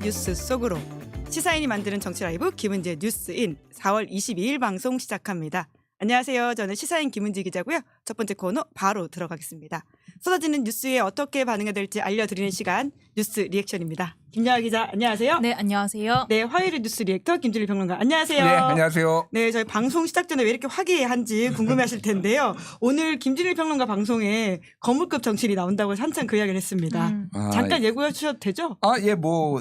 뉴스 속으로 시사인이 만드는 정치 라이브 김은지의 뉴스인 4월 22일 방송 시작합니다. 안녕하세요. 저는 시사인 김은지 기자고요. 첫 번째 코너 바로 들어가겠습니다. 쏟아지는 뉴스에 어떻게 반응해야 될지 알려드리는 시간 뉴스 리액션입니다. 김여하 기자 안녕하세요. 네, 안녕하세요. 네, 화요일의 뉴스 리액터 김준일 평론가 안녕하세요. 네, 안녕하세요. 네, 저희 방송 시작 전에 왜 이렇게 화기애애한지 궁금해하실 텐데요. 오늘 김준일 평론가 방송에 거물급 정치인이 나온다고 해서 한참 그 이야기를 했습니다. 잠깐 예고해 주셔도 되죠? 예, 뭐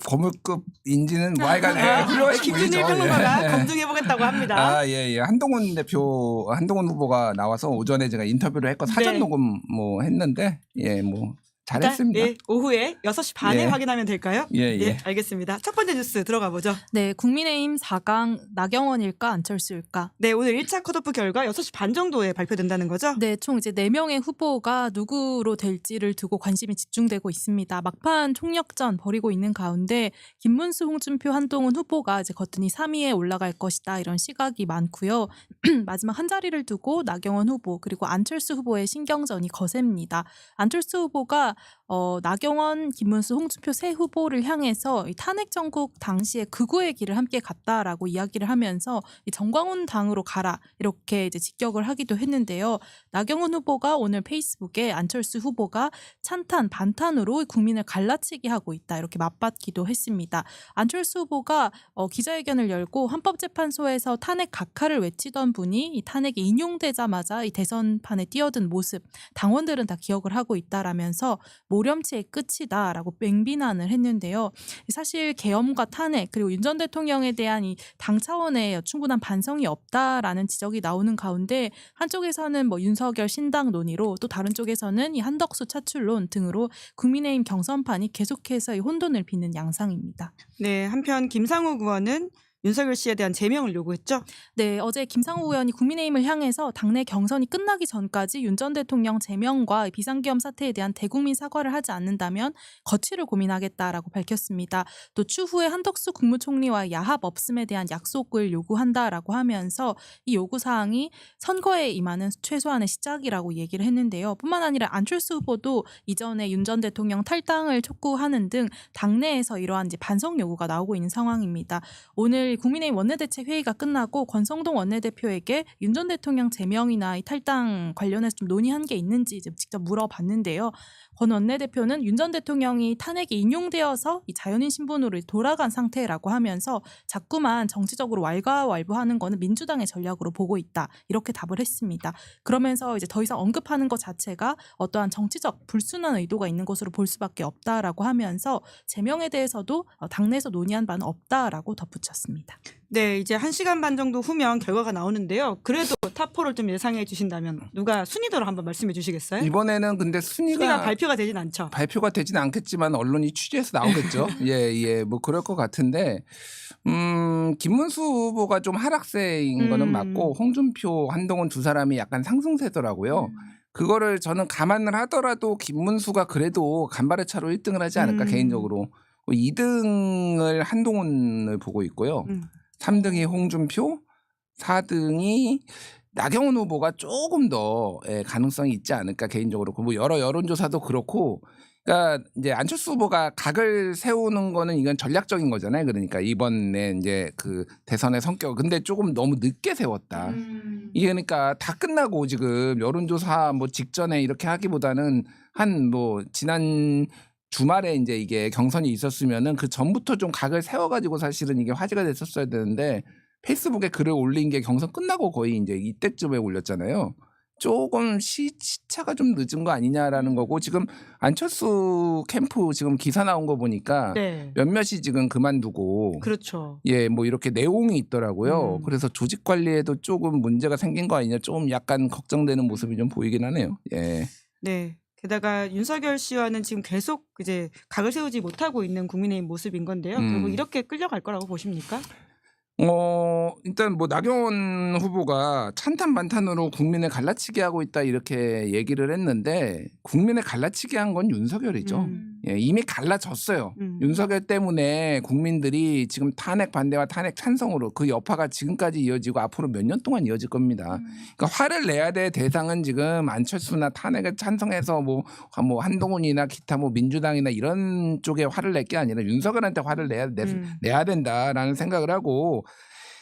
거물급인지는 뭐 하여간 훌륭하신 김준일 분이죠. 평론가가 예. 검증해보겠다고 합니다. 예. 한동훈 후보가 나와서 오전에 제가 인터뷰를 했고 사전 네. 녹음 뭐 했는데 뭐 잘했습니다. 예, 오후에 6시 반에 예. 확인하면 될까요? 예. 네, 알겠습니다. 첫 번째 뉴스 들어가 보죠. 네, 국민의힘 4강 나경원일까 안철수일까? 네, 오늘 1차 컷오프 결과 6시 반 정도에 발표된다는 거죠? 네, 총 이제 4명의 후보가 누구로 될지를 두고 관심이 집중되고 있습니다. 막판 총력전 벌이고 있는 가운데 김문수, 홍준표, 한동훈 후보가 이제 거뜬히 3위에 올라갈 것이다 이런 시각이 많고요. 마지막 한 자리를 두고 나경원 후보 그리고 안철수 후보의 신경전이 거셉니다. 안철수 후보가 나경원, 김문수, 홍준표 세 후보를 향해서 이 탄핵 정국 당시에 극우의 길을 함께 갔다라고 이야기를 하면서 이 정광훈 당으로 가라 이렇게 이제 직격을 하기도 했는데요. 나경원 후보가 오늘 페이스북에 안철수 후보가 찬탄, 반탄으로 국민을 갈라치게 하고 있다 이렇게 맞받기도 했습니다. 안철수 후보가 기자회견을 열고 헌법재판소에서 탄핵 각하를 외치던 분이 이 탄핵이 인용되자마자 이 대선판에 뛰어든 모습 당원들은 다 기억을 하고 있다라면서 모렴치의 끝이다라고 맹비난을 했는데요. 사실 계엄과 탄핵 그리고 윤 전 대통령에 대한 이 당 차원의 충분한 반성이 없다라는 지적이 나오는 가운데 한쪽에서는 뭐 윤석열 신당 논의로 또 다른 쪽에서는 이 한덕수 차출론 등으로 국민의힘 경선판이 계속해서 이 혼돈을 빚는 양상입니다. 네, 한편 김상욱 의원은 윤석열 씨에 대한 제명을 요구했죠? 네, 어제 김상우 의원이 국민의힘을 향해서 당내 경선이 끝나기 전까지 윤 전 대통령 제명과 비상계엄 사태에 대한 대국민 사과를 하지 않는다면 거취를 고민하겠다라고 밝혔습니다. 또 추후에 한덕수 국무총리와 야합 없음에 대한 약속을 요구한다라고 하면서 이 요구사항이 선거에 임하는 최소한의 시작이라고 얘기를 했는데요. 뿐만 아니라 안철수 후보도 이전에 윤 전 대통령 탈당을 촉구하는 등 당내에서 이러한 이제 반성 요구가 나오고 있는 상황입니다. 오늘 국민의힘 원내대책 회의가 끝나고 권성동 원내대표에게 윤 전 대통령 제명이나 이 탈당 관련해서 좀 논의한 게 있는지 직접 물어봤는데요. 권 원내대표는 윤 전 대통령이 탄핵이 인용되어서 이 자연인 신분으로 돌아간 상태라고 하면서 자꾸만 정치적으로 왈가왈부하는 거는 민주당의 전략으로 보고 있다 이렇게 답을 했습니다. 그러면서 이제 더 이상 언급하는 것 자체가 어떠한 정치적 불순한 의도가 있는 것으로 볼 수밖에 없다라고 하면서 제명에 대해서도 당내에서 논의한 바는 없다라고 덧붙였습니다. 네, 이제 1시간 반 정도 후면 결과가 나오는데요. 그래도 탑4를 좀 예상해 주신다면 누가 순위대로 한번 말씀해 주시겠어요? 이번에는 근데 순위가 발표가 되진 않죠. 발표가 되진 않겠지만 언론이 취재해서 나오겠죠. 뭐 그럴 것 같은데 김문수 후보가 좀 하락세인 거는 맞고 홍준표, 한동훈 두 사람이 약간 상승세더라고요. 그거를 저는 감안을 하더라도 김문수가 그래도 간발의 차로 1등을 하지 않을까 개인적으로. 2등을 한동훈을 보고 있고요. 3등이 홍준표, 4등이 나경원 후보가 조금 더 가능성이 있지 않을까 개인적으로. 뭐 여러 여론조사도 그렇고, 그러니까 이제 안철수 후보가 각을 세우는 거는 이건 전략적인 거잖아요. 그러니까 이번에 이제 그 대선의 성격, 근데 조금 너무 늦게 세웠다. 이게 그러니까 다 끝나고 지금 여론조사 뭐 직전에 이렇게 하기보다는 한 뭐 지난 주말에 이제 이게 경선이 있었으면은 그 전부터 좀 각을 세워가지고 사실은 이게 화제가 됐었어야 되는데 페이스북에 글을 올린 게 경선 끝나고 거의 이제 이때쯤에 올렸잖아요. 조금 시차가 좀 늦은 거 아니냐라는 거고 지금 안철수 캠프 지금 기사 나온 거 보니까 네. 몇몇이 지금 그만두고 그렇죠. 뭐 이렇게 내용이 있더라고요. 그래서 조직 관리에도 조금 문제가 생긴 거 아니냐 좀 약간 걱정되는 모습이 좀 보이긴 하네요. 예. 네. 게다가 윤석열 씨와는 지금 계속 이제 각을 세우지 못하고 있는 국민의힘 모습인 건데요. 결국 이렇게 끌려갈 거라고 보십니까? 일단 뭐 나경원 후보가 찬탄 반탄으로 국민을 갈라치게 하고 있다 이렇게 얘기를 했는데 국민을 갈라치게 한 건 윤석열이죠. 예, 이미 갈라졌어요. 음. 윤석열 때문에 국민들이 지금 탄핵 반대와 탄핵 찬성으로 그 여파가 지금까지 이어지고 앞으로 몇 년 동안 이어질 겁니다. 그러니까 화를 내야 될 대상은 지금 안철수나 탄핵을 찬성해서 뭐 한동훈이나 기타 뭐 민주당이나 이런 쪽에 화를 낼 게 아니라 윤석열한테 화를 내야 된다라는 생각을 하고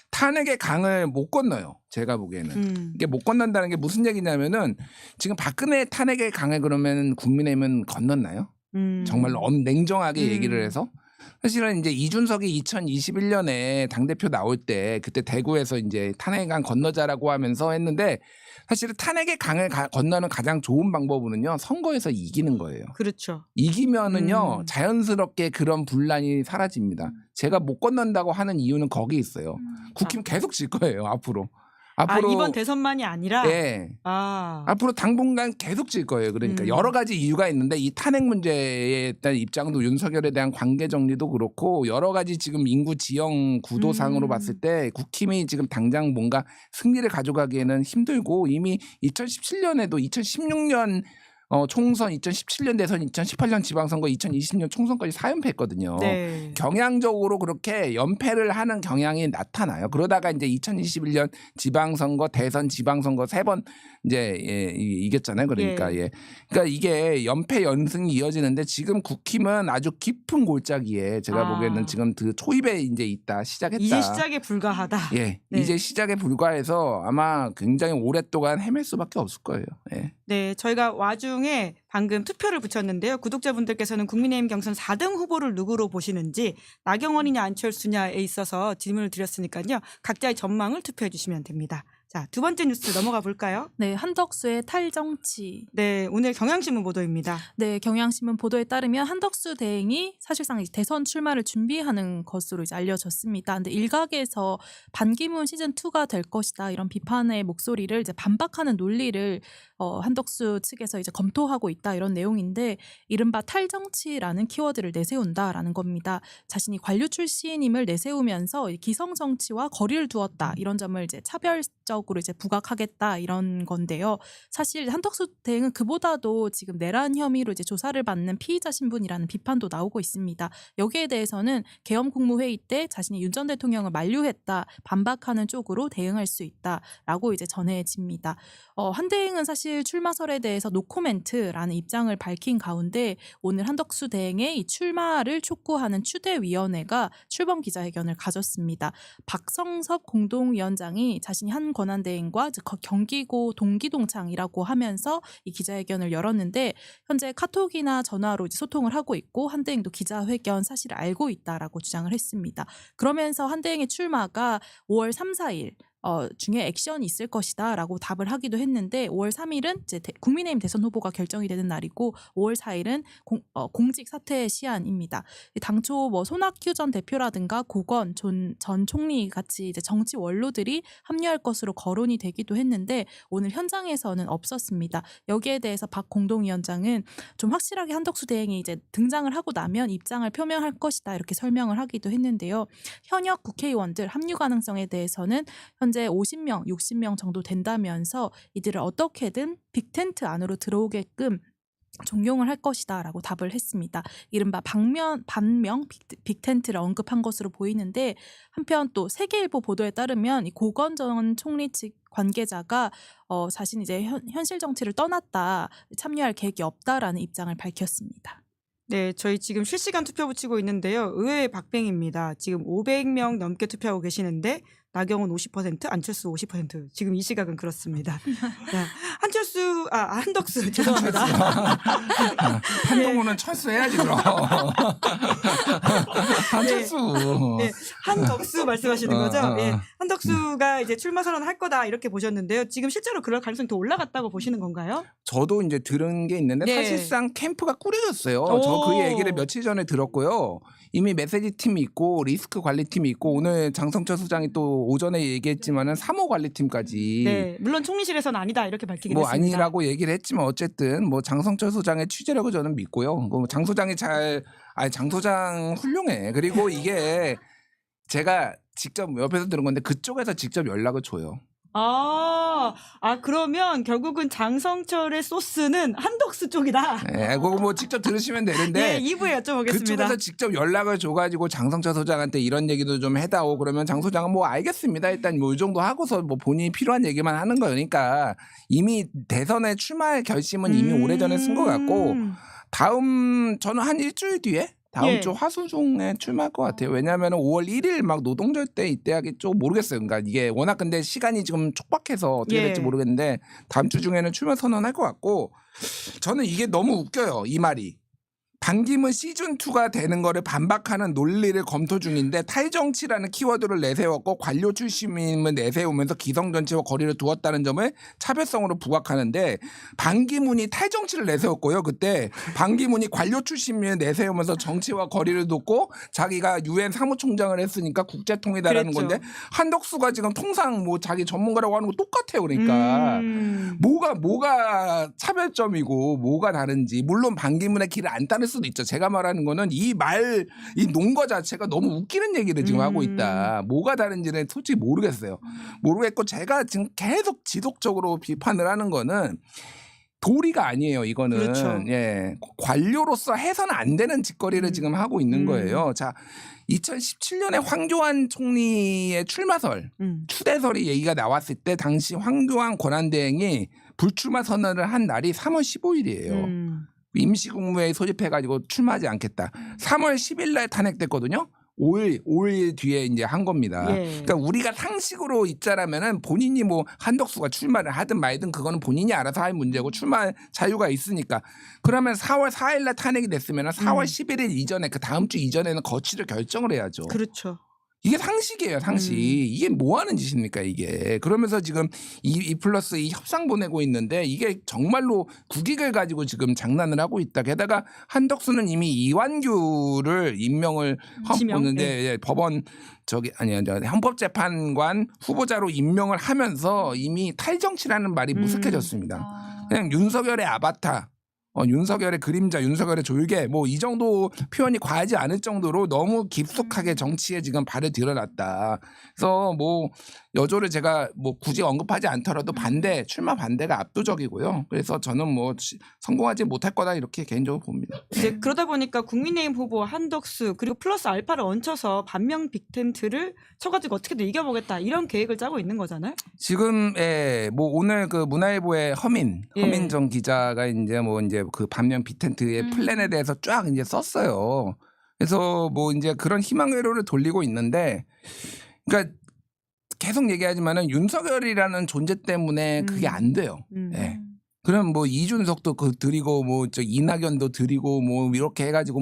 탄핵의 강을 못 건너요. 제가 보기에는. 이게 못 건넌다는 게 무슨 얘기냐면은 지금 박근혜 탄핵의 강을 그러면 국민의힘은 건넜나요? 정말로 냉정하게 얘기를 해서 사실은 이제 이준석이 2021년에 당대표 나올 때 그때 대구에서 이제 탄핵의 강 건너자라고 하면서 했는데 사실은 탄핵의 강을 건너는 가장 좋은 방법은요 선거에서 이기는 거예요. 그렇죠. 이기면은요 자연스럽게 그런 분란이 사라집니다. 제가 못 건넌다고 하는 이유는 거기 있어요. 국힘 계속 질 거예요 앞으로. 이번 대선만이 아니라 네. 앞으로 당분간 계속 질 거예요. 그러니까 여러 가지 이유가 있는데 이 탄핵 문제에 대한 입장도 윤석열에 대한 관계 정리도 그렇고 여러 가지 지금 인구 지형 구도상으로 봤을 때 국힘이 지금 당장 뭔가 승리를 가져가기에는 힘들고 이미 2017년에도 2016년 총선, 2017년 대선, 2018년 지방선거, 2020년 총선까지 4연패했거든요. 네. 경향적으로 그렇게 연패를 하는 경향이 나타나요. 그러다가 이제 2021년 지방선거, 대선, 지방선거 3번 이제 이겼잖아요. 그러니까 그러니까 이게 연패 연승이 이어지는데 지금 국힘은 아주 깊은 골짜기에 제가 보기에는 지금 그 초입에 이제 있다 시작했다. 이제 시작에 불과하다. 예, 네. 이제 시작에 불과해서 아마 굉장히 오랫동안 헤맬 수밖에 없을 거예요. 예. 네, 저희가 와중에 방금 투표를 붙였는데요. 구독자분들께서는 국민의힘 경선 4등 후보를 누구로 보시는지 나경원이냐 안철수냐에 있어서 질문을 드렸으니까요. 각자의 전망을 투표해 주시면 됩니다. 자, 두 번째 뉴스 넘어가 볼까요? 네, 한덕수의 탈정치. 네, 오늘 경향신문 보도입니다. 네, 경향신문 보도에 따르면 한덕수 대행이 사실상 대선 출마를 준비하는 것으로 이제 알려졌습니다. 근데 일각에서 반기문 시즌 2가 될 것이다 이런 비판의 목소리를 이제 반박하는 논리를 한덕수 측에서 이제 검토하고 있다 이런 내용인데 이른바 탈정치라는 키워드를 내세운다라는 겁니다. 자신이 관료 출신임을 내세우면서 기성 정치와 거리를 두었다 이런 점을 이제 차별적으로 이제 부각하겠다 이런 건데요. 사실 한덕수 대행은 그보다도 지금 내란 혐의로 이제 조사를 받는 피의자 신분이라는 비판도 나오고 있습니다. 여기에 대해서는 계엄 국무회의 때 자신이 윤 전 대통령을 만류했다 반박하는 쪽으로 대응할 수 있다라고 이제 전해집니다. 한 대행은 사실 출마설에 대해서 노코멘트라는 입장을 밝힌 가운데 오늘 한덕수 대행의 이 출마를 촉구하는 추대위원회가 출범 기자회견을 가졌습니다. 박성섭 공동위원장이 자신이 한 권한대행과 경기고 동기동창이라고 하면서 이 기자회견을 열었는데 현재 카톡이나 전화로 이제 소통을 하고 있고 한대행도 기자회견 사실을 알고 있다라고 주장을 했습니다. 그러면서 한대행의 출마가 5월 3, 4일 중에 액션이 있을 것이다라고 답을 하기도 했는데 5월 3일은 이제 국민의힘 대선 후보가 결정이 되는 날이고 5월 4일은 공직 사퇴 시한입니다. 당초 뭐 손학규 전 대표라든가 고건 전 총리 같이 이제 정치 원로들이 합류할 것으로 거론이 되기도 했는데 오늘 현장에서는 없었습니다. 여기에 대해서 박 공동위원장은 좀 확실하게 한덕수 대행이 이제 등장을 하고 나면 입장을 표명할 것이다 이렇게 설명을 하기도 했는데요. 현역 국회의원들 합류 가능성에 대해서는 현재 50명, 60명 정도 된다면서 이들을 어떻게든 빅텐트 안으로 들어오게끔 종용을 할 것이다라고 답을 했습니다. 이른바 반명 빅텐트를 언급한 것으로 보이는데 한편 또 세계일보 보도에 따르면 이 고건 전 총리 측 관계자가 자신이 이제 현실 정치를 떠났다, 참여할 계획이 없다라는 입장을 밝혔습니다. 네, 저희 지금 실시간 투표 붙이고 있는데요. 의외의 박빙입니다. 지금 500명 넘게 투표하고 계시는데 나경원 50%, 안철수 50%. 지금 이 시각은 그렇습니다. 자, 한덕수 죄송합니다. 한동훈은 철수해야지 그럼. 한철수. 네, 한덕수 말씀하시는 거죠? 네, 어. 한덕수가 이제 출마 선언할 거다 이렇게 보셨는데요. 지금 실제로 그럴 가능성이 더 올라갔다고 보시는 건가요? 저도 이제 들은 게 있는데 네. 사실상 캠프가 꾸려졌어요. 오. 저 그 얘기를 며칠 전에 들었고요. 이미 메시지 팀이 있고 리스크 관리팀이 있고 오늘 장성철 소장이 또 오전에 얘기했지만은 3호 관리팀까지 네, 물론 총리실에서는 아니다 이렇게 밝히긴 뭐 했습니다. 아니라고 얘기를 했지만 어쨌든 뭐 장성철 소장의 취재력을 저는 믿고요. 뭐 장 소장이 장 소장 훌륭해. 그리고 이게 제가 직접 옆에서 들은 건데 그쪽에서 직접 연락을 줘요. 그러면 결국은 장성철의 소스는 한덕수 쪽이다. 네, 그거 뭐 직접 들으시면 되는데. 네, 2부에 여쭤보겠습니다. 그쪽에서 직접 연락을 줘가지고 장성철 소장한테 이런 얘기도 좀 해다오. 그러면 장 소장은 뭐 알겠습니다. 일단 뭐 이 정도 하고서 뭐 본인이 필요한 얘기만 하는 거니까 이미 대선에 출마할 결심은 이미 오래전에 쓴 것 같고 다음 저는 한 일주일 뒤에 다음 주 화수중에 출마할 것 같아요. 왜냐하면 5월 1일 막 노동절 때 이때 하기 좀 모르겠어요. 그러니까 이게 워낙 근데 시간이 지금 촉박해서 어떻게 될지 모르겠는데 다음 주 중에는 출마 선언할 것 같고 저는 이게 너무 웃겨요. 이 말이. 반기문 시즌2가 되는 거를 반박하는 논리를 검토 중인데 탈정치라는 키워드를 내세웠고 관료 출신임을 내세우면서 기성정치와 거리를 두었다는 점을 차별성으로 부각하는데 반기문이 탈정치를 내세웠고요. 그때 반기문이 관료 출신임을 내세우면서 정치와 거리를 뒀고 자기가 유엔 사무총장을 했으니까 국제통일이라는 건데 한덕수가 지금 통상 뭐 자기 전문가라고 하는 거 똑같아요. 그러니까 뭐가 차별점이고 뭐가 다른지 물론 반기문의 길을 안 따를 수도 있죠. 제가 말하는 거는 이 논거 자체가 너무 웃기는 얘기를 지금 하고 있다. 뭐가 다른지는 솔직히 모르겠어요. 모르겠고 제가 지금 계속 지속적으로 비판을 하는 거는 도리가 아니에요. 이거는 그렇죠. 예, 관료로서 해서는 안 되는 짓거리를 지금 하고 있는 거예요. 자, 2017년에 황교안 총리의 출마설, 추대설이 얘기가 나왔을 때 당시 황교안 권한대행이 불출마 선언을 한 날이 3월 15일이에요. 임시국무회의 소집해가지고 출마하지 않겠다. 3월 10일 날 탄핵됐거든요. 5일 뒤에 이제 한 겁니다. 그러니까 우리가 상식으로 있자라면은 본인이 뭐 한덕수가 출마를 하든 말든 그거는 본인이 알아서 할 문제고 출마 자유가 있으니까. 그러면 4월 4일 날 탄핵이 됐으면 4월 11일 이전에 그 다음 주 이전에는 거취를 결정을 해야죠. 그렇죠. 이게 상식이에요, 상식. 이게 뭐 하는 짓입니까, 이게. 그러면서 지금 이 플러스 이 협상 보내고 있는데 이게 정말로 국익을 가지고 지금 장난을 하고 있다. 게다가 한덕수는 이미 이완규를 임명을 하는데 법원 헌법재판관 후보자로 임명을 하면서 이미 탈정치라는 말이 무색해졌습니다. 그냥 윤석열의 아바타. 윤석열의 그림자, 윤석열의 졸개 뭐 이 정도 표현이 과하지 않을 정도로 너무 깊숙하게 정치에 지금 발을 들여놨다. 그래서 뭐 여조를 제가 뭐 굳이 언급하지 않더라도 출마 반대가 압도적이고요. 그래서 저는 뭐 성공하지 못할 거다 이렇게 개인적으로 봅니다. 이제 그러다 보니까 국민의힘 후보 한덕수 그리고 플러스 알파를 얹혀서 반명 빅텐트를 쳐가지고 어떻게든 이겨보겠다 이런 계획을 짜고 있는 거잖아요. 지금 뭐 오늘 그 문화일보의 허민정 기자가 이제 그 반면 빅텐트의 플랜에 대해서 쫙 이제 썼어요. 그래서 뭐 이제 그런 희망 회로를 돌리고 있는데, 그러니까 계속 얘기하지만은 윤석열이라는 존재 때문에 그게 안 돼요. 예. 그럼 뭐 이준석도 드리고 뭐 이낙연도 드리고 뭐 이렇게 해가지고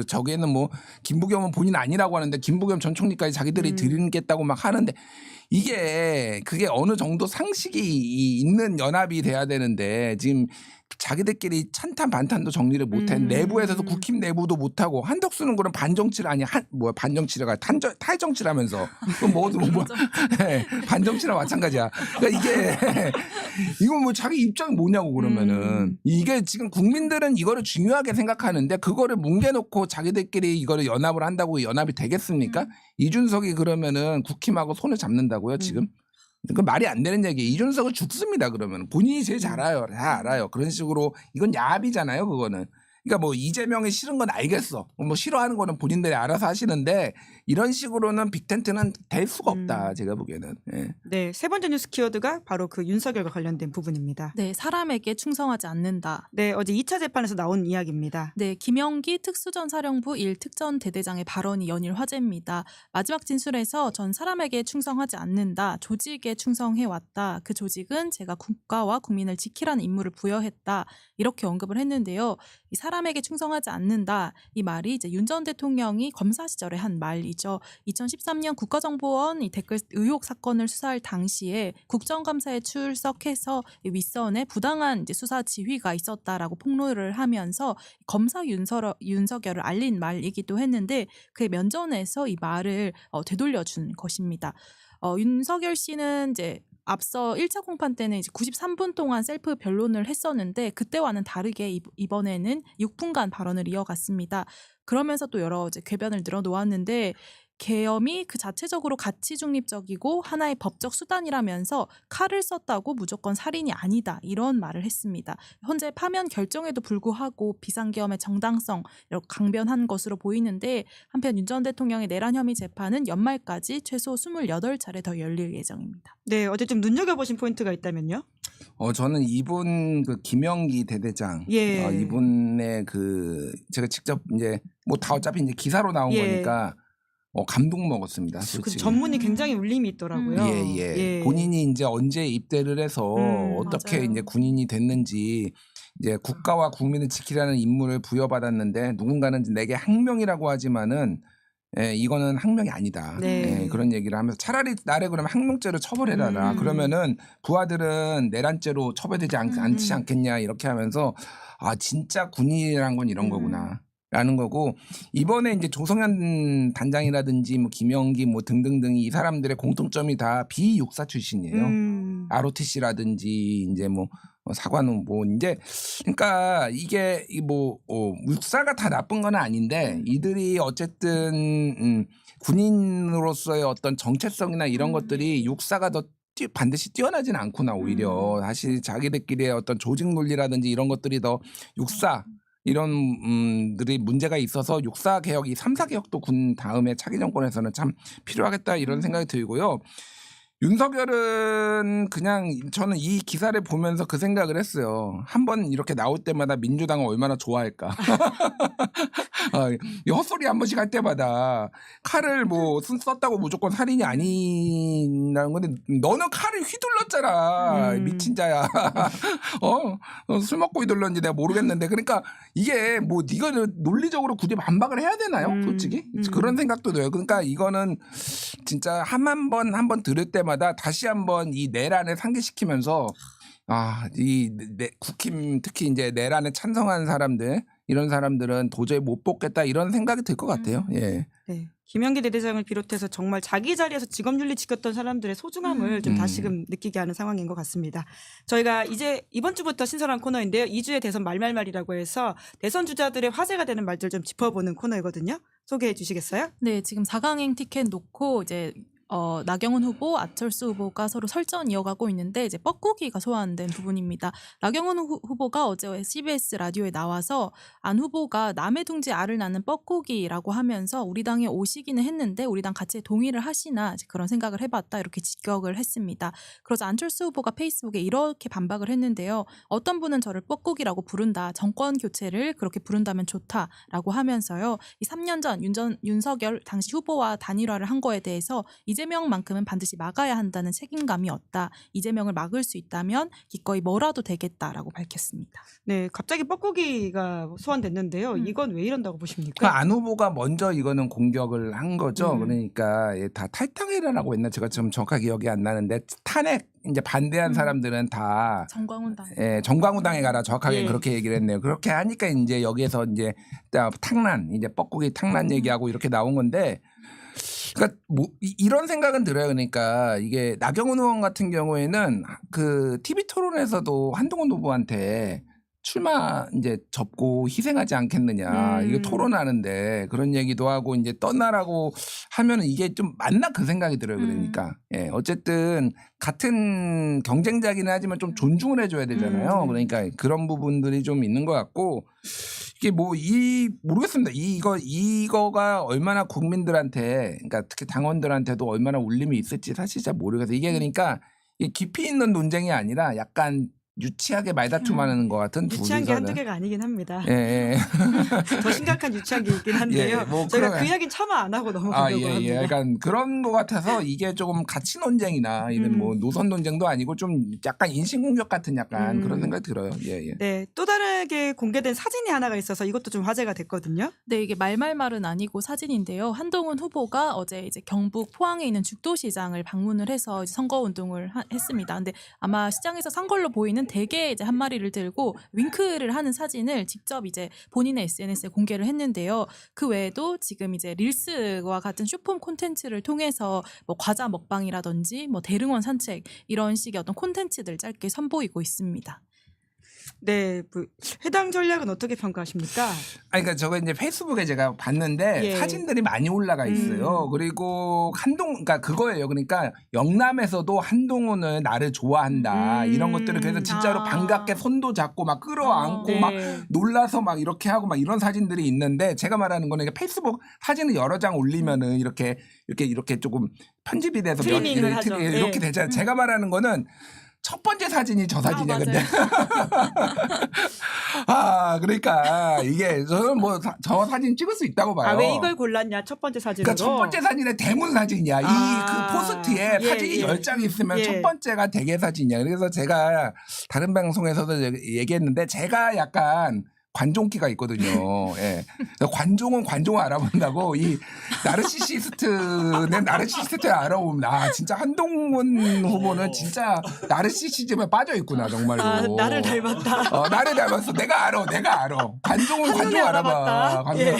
저기에는 뭐 김부겸은 본인 아니라고 하는데 김부겸 전 총리까지 자기들이 드리겠다고 막 하는데 그게 어느 정도 상식이 있는 연합이 돼야 되는데 지금 자기들끼리 찬탄 반탄도 정리를 못해. 내부에서도 국힘 내부도 못하고 한덕수는 그럼 반정치를 반정치가 탈정치라면서 반정치랑 마찬가지야. 그러니까 이거 뭐 자기 입장이 뭐냐고 그러면은 이게 지금 국민들은 이거를 중요하게 생각하는데 그거를 뭉개놓고 자기들끼리 이거를 연합을 한다고 연합이 되겠습니까? 이준석이 그러면은 국힘하고 손을 잡는다고요 지금? 그 말이 안 되는 얘기. 이준석은 죽습니다. 그러면 본인이 제일 잘 알아요. 그런 식으로 이건 야합이잖아요. 그거는. 그러니까 뭐 이재명이 싫은 건 알겠어. 뭐 싫어하는 거는 본인들이 알아서 하시는데 이런 식으로는 빅텐트는 될 수가 없다. 제가 보기에는. 예. 네, 세 번째 뉴스 키워드가 바로 그 윤석열과 관련된 부분입니다. 네, 사람에게 충성하지 않는다. 네, 어제 2차 재판에서 나온 이야기입니다. 네, 김영기 특수전사령부 1특전 대대장의 발언이 연일 화제입니다. 마지막 진술에서 전 사람에게 충성하지 않는다. 조직에 충성해왔다. 그 조직은 제가 국가와 국민을 지키라는 임무를 부여했다. 이렇게 언급을 했는데요. 이 사람에게 충성하지 않는다. 이 말이 이제 윤 전 대통령이 검사 시절에 한 말이죠. 2013년 국가정보원 이 댓글 의혹 사건을 수사할 당시에 국정감사에 출석해서 윗선에 부당한 이제 수사 지휘가 있었다라고 폭로를 하면서 검사 윤석열을 알린 말이기도 했는데 그의 면전에서 이 말을 되돌려준 것입니다. 윤석열 씨는 이제 앞서 1차 공판 때는 이제 93분 동안 셀프 변론을 했었는데 그때와는 다르게 이번에는 6분간 발언을 이어갔습니다. 그러면서 또 여러 이제 궤변을 늘어놓았는데 계엄이 그 자체적으로 가치 중립적이고 하나의 법적 수단이라면서 칼을 썼다고 무조건 살인이 아니다 이런 말을 했습니다. 현재 파면 결정에도 불구하고 비상계엄의 정당성 이렇게 강변한 것으로 보이는데 한편 윤 전 대통령의 내란 혐의 재판은 연말까지 최소 28차례 더 열릴 예정입니다. 네, 어제 좀 눈여겨보신 포인트가 있다면요? 저는 이분 그 김영기 대대장, 예. 이분의 그 제가 직접 이제 뭐 다 어차피 이제 기사로 나온 예. 거니까 감동 먹었습니다. 그 솔직히. 전문이 굉장히 울림이 있더라고요. 예. 본인이 이제 언제 입대를 해서 어떻게 맞아요. 이제 군인이 됐는지 이제 국가와 국민을 지키라는 임무를 부여받았는데 누군가는 내게 항명이라고 하지만은 이거는 항명이 아니다. 네. 그런 얘기를 하면서 차라리 나를 그러면 항명죄로 처벌해라. 그러면은 부하들은 내란죄로 처벌되지 않지 않겠냐 이렇게 하면서 아 진짜 군인이란 건 이런 거구나. 라는 거고 이번에 이제 조성현 단장이라든지 뭐 김영기 뭐 등등등이 이 사람들의 공통점이 다 비육사 출신이에요. ROTC라든지 이제 뭐 사관은 뭐 이제 그러니까 이게 뭐 육사가 다 나쁜 건 아닌데 이들이 어쨌든 군인으로서의 어떤 정체성이나 이런 것들이 육사가 더 반드시 뛰어나진 않구나 오히려 사실 자기들끼리의 어떤 조직 논리라든지 이런 것들이 더 육사 이런 들이 문제가 있어서 육사 개혁이 3사 개혁도 군 다음에 차기 정권에서는 참 필요하겠다 이런 생각이 들고요. 윤석열은 그냥 저는 이 기사를 보면서 그 생각을 했어요. 한번 이렇게 나올 때마다 민주당을 얼마나 좋아할까. 이 헛소리 한 번씩 할 때마다 칼을 뭐 썼다고 무조건 살인이 아니라는 건데 너는 칼을 휘둘렀잖아. 미친 자야. 술 먹고 휘둘렀는지 내가 모르겠는데 그러니까 이게 뭐 네가 논리적으로 굳이 반박을 해야 되나요? 솔직히 그런 생각도 들어요. 그러니까 이거는 진짜 한 번 들을 때마다 다시 한번 이 내란을 상기시키면서 국힘 특히 이제 내란에 찬성한 사람들 이런 사람들은 도저히 못 뽑겠다 이런 생각이 들 것 같아요. 예. 네. 김영기 대대장을 비롯해서 정말 자기 자리에서 직업윤리 지켰던 사람들의 소중함을 좀 다시금 느끼게 하는 상황인 것 같습니다. 저희가 이제 이번 주부터 신설한 코너인데요. 2주의 대선 말말말이라고 해서 대선 주자들의 화제가 되는 말들 좀 짚어보는 코너이거든요. 소개해 주시겠어요? 네, 지금 4강행 티켓 놓고 이제 나경원 후보, 안철수 후보가 서로 설전 이어가고 있는데 이제 뻐꾸기가 소환된 부분입니다. 나경원 후보가 어제 CBS 라디오에 나와서 안 후보가 남의 둥지에 알을 낳는 뻐꾸기라고 하면서 우리 당에 오시기는 했는데 우리 당 같이 동의를 하시나 그런 생각을 해봤다 이렇게 직격을 했습니다. 그러자 안철수 후보가 페이스북에 이렇게 반박을 했는데요. 어떤 분은 저를 뻐꾸기라고 부른다. 정권 교체를 그렇게 부른다면 좋다라고 하면서요. 이 3년 전 윤석열 당시 후보와 단일화를 한 거에 대해서 이재명만큼은 반드시 막아야 한다는 책임감이 없다. 이재명을 막을 수 있다면 기꺼이 뭐라도 되겠다라고 밝혔습니다. 네, 갑자기 뻐꾸기가 소환됐는데요. 이건 왜 이런다고 보십니까? 안 후보가 먼저 이거는 공격을 한 거죠. 그러니까 다 탈당해라라고 했나 제가 좀 정확하게 기억이 안 나는데 탄핵 이제 반대한 사람들은 다 정광훈당. 정광훈당에 가라 정확하게 예. 그렇게 얘기를 했네요. 그렇게 하니까 이제 여기에서 이제 탕란 이제 뻐꾸기 탕란 얘기하고 이렇게 나온 건데. 그러니까 뭐 이런 생각은 들어요. 그러니까 이게 나경원 의원 같은 경우에는 그 TV 토론에서도 한동훈 후보한테 출마 이제 접고 희생하지 않겠느냐 이거 토론하는데 그런 얘기도 하고 이제 떠나라고 하면은 이게 좀 맞나 그 생각이 들어요. 그러니까 어쨌든 같은 경쟁자기는 하지만 좀 존중을 해줘야 되잖아요. 그러니까 그런 부분들이 좀 있는 것 같고 이게 뭐 모르겠습니다. 이거가 얼마나 국민들한테 그러니까 특히 당원들한테도 얼마나 울림이 있을지 사실 잘 모르겠어요. 이게 그러니까 깊이 있는 논쟁이 아니라 약간 유치하게 말다툼하는 것 같은 유치한 게 한두 둘이서는. 개가 아니긴 합니다. 예. 더 심각한 유치한 게 있긴 한데요. 예, 뭐 저희가 그러면- 그 이야기는 차마 안 하고 넘어가려고 합니다. 약간 그런 것 같아서 이게 조금 가치 논쟁이나 이런 뭐 노선 논쟁도 아니고 좀 약간 인신공격 같은 약간 그런 생각이 들어요. 예. 네, 또 다르게 공개된 사진이 하나가 있어서 이것도 좀 화제가 됐거든요. 네, 이게 말말말은 아니고 사진인데요. 한동훈 후보가 어제 이제 경북 포항에 있는 죽도시장을 방문을 해서 이제 선거 운동을 했습니다. 근데 아마 시장에서 산 걸로 보이는 대게 이제 한 마리를 들고 윙크를 하는 사진을 직접 이제 본인의 SNS에 공개를 했는데요. 그 외에도 지금 이제 릴스와 같은 슈폼 콘텐츠를 통해서 뭐 과자 먹방이라든지 뭐 대릉원 산책 이런 식의 어떤 콘텐츠들 짧게 선보이고 있습니다. 네, 해당 전략은 어떻게 평가하십니까? 아니, 그러니까 저거 이제 페이스북에 제가 봤는데 예. 사진들이 많이 올라가 있어요. 그리고 그러니까 그거예요. 그러니까 영남에서도 한동훈은 나를 좋아한다 이런 것들을 그래서 진짜로 아. 반갑게 손도 잡고 막 끌어안고 네. 막 놀라서 막 이렇게 하고 막 이런 사진들이 있는데 제가 말하는 거는 페이스북 사진을 여러 장 올리면은 이렇게 조금 편집이 돼서 트리밍을 하죠. 이렇게 네. 되잖아요. 제가 말하는 거는 첫 번째 사진이 저 사진이야, 맞아요. 근데. 그러니까 이게 저는 뭐 저 사진 찍을 수 있다고 봐요. 아, 왜 이걸 골랐냐? 첫 번째 사진으로. 그러니까 첫 번째 사진은 대문 사진이야. 이 그 포스트에 예, 사진이 예. 10장이 있으면 예. 첫 번째가 대개 사진이야. 그래서 제가 다른 방송에서도 얘기했는데 제가 약간 관종기가 있거든요. 예. 관종은 관종을 알아본다고 이 나르시시스트는 나르시시스트를 알아보면 진짜 한동훈 후보는 진짜 나르시시즘에 빠져 있구나 정말로. 나를 닮았다. 나를 닮았어. 내가 알아. 관종은 관종 한눈에 알아봐. 알아봤다. 예.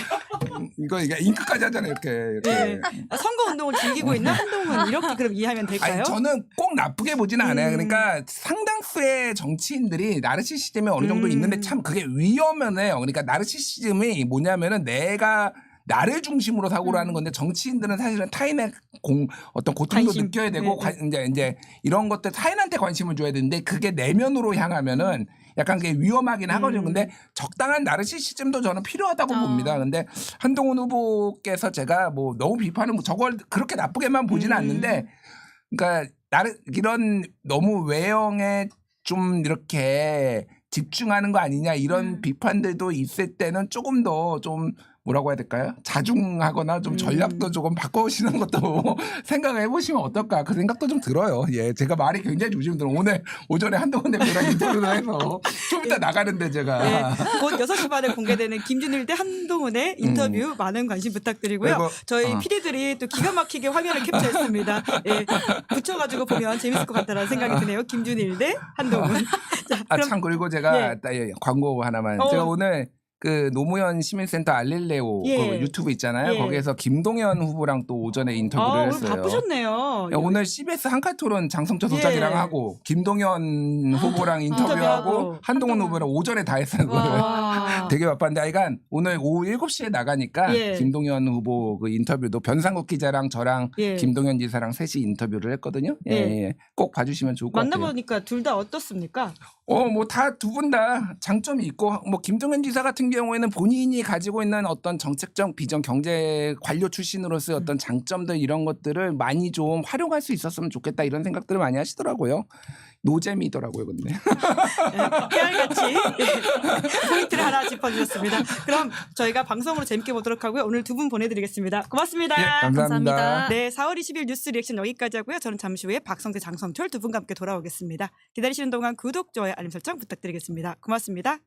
이거 잉크까지 하잖아 이렇게. 예. 선거 운동을 즐기고 있는 한동훈 이렇게 그럼 이해하면 될까요? 아니 저는 꼭 나쁘게 보지는 않아요. 그러니까 상당수의 정치인들이 나르시시즘이 어느 정도 있는데 참 그게 위험해요. 그러니까 나르시시즘이 뭐냐면은 내가 나를 중심으로 사고를 하는 건데 정치인들은 사실은 타인의 어떤 고통도 관심. 느껴야 되고 네. 이제 이런 것들 타인한테 관심을 줘야 되는데 그게 내면으로 향하면은 약간 그게 위험하긴 하거든요. 근데 적당한 나르시시즘도 저는 필요하다고 봅니다. 근데 한동훈 후보께서 제가 뭐 너무 비판을 저걸 그렇게 나쁘게만 보지는 않는데 그러니까 이런 너무 외형에 좀 이렇게 집중하는 거 아니냐 이런 비판들도 있을 때는 조금 더 좀 뭐라고 해야 될까요? 자중하거나 좀 전략도 조금 바꿔보시는 것도 생각을 해보시면 어떨까 그 생각도 좀 들어요. 예, 제가 말이 굉장히 조심들어. 오늘 오전에 한동훈 대표랑 인터뷰를 해서 좀 이따 나가는데 제가 네, 곧 6시 반에 공개되는 김준일 대 한동훈의 인터뷰 많은 관심 부탁드리고요. 그리고, 저희 PD들이 또 기가 막히게 화면을 캡처했습니다. 예, 붙여가지고 보면 재밌을 것 같다는 생각이 드네요. 김준일 대 한동훈. 자, 그럼 참 그리고 제가 광고 하나만 제가 오늘 그 노무현 시민센터 알릴레오 예. 그 유튜브 있잖아요. 예. 거기에서 김동연 후보랑 또 오전에 인터뷰를 오늘 했어요. 바쁘셨네요. 오늘 CBS 한칼토론 장성철 소장이랑 하고 김동연 후보랑 인터뷰하고 인터뷰하고 한동훈 후보랑 오전에 다 했어요. 와. 되게 바빴는데 하여간 오늘 오후 7시에 나가니까 예. 김동연 후보 그 인터뷰도 변상국 기자랑 저랑 예. 김동연 지사랑 셋이 인터뷰를 했거든요. 예. 예. 꼭 봐주시면 좋을 것 같아요. 만나보니까 둘 다 어떻습니까? 뭐 다 두 분 다 장점이 있고 뭐 김동연 지사 같은 경우에는 본인이 가지고 있는 어떤 정책적 비전 경제 관료 출신으로서의 어떤 장점들 이런 것들을 많이 좀 활용할 수 있었으면 좋겠다 이런 생각들을 많이 하시더라고요. 노잼이더라고요, 근데. 깨알같이 포인트를 하나 짚어주셨습니다. 그럼 저희가 방송으로 재밌게 보도록 하고요. 오늘 두 분 보내드리겠습니다. 고맙습니다. 예, 감사합니다. 감사합니다. 네, 4월 20일 뉴스 리액션 여기까지 하고요. 저는 잠시 후에 박성재, 장성철 두 분과 함께 돌아오겠습니다. 기다리시는 동안 구독, 좋아요, 알림 설정 부탁드리겠습니다. 고맙습니다.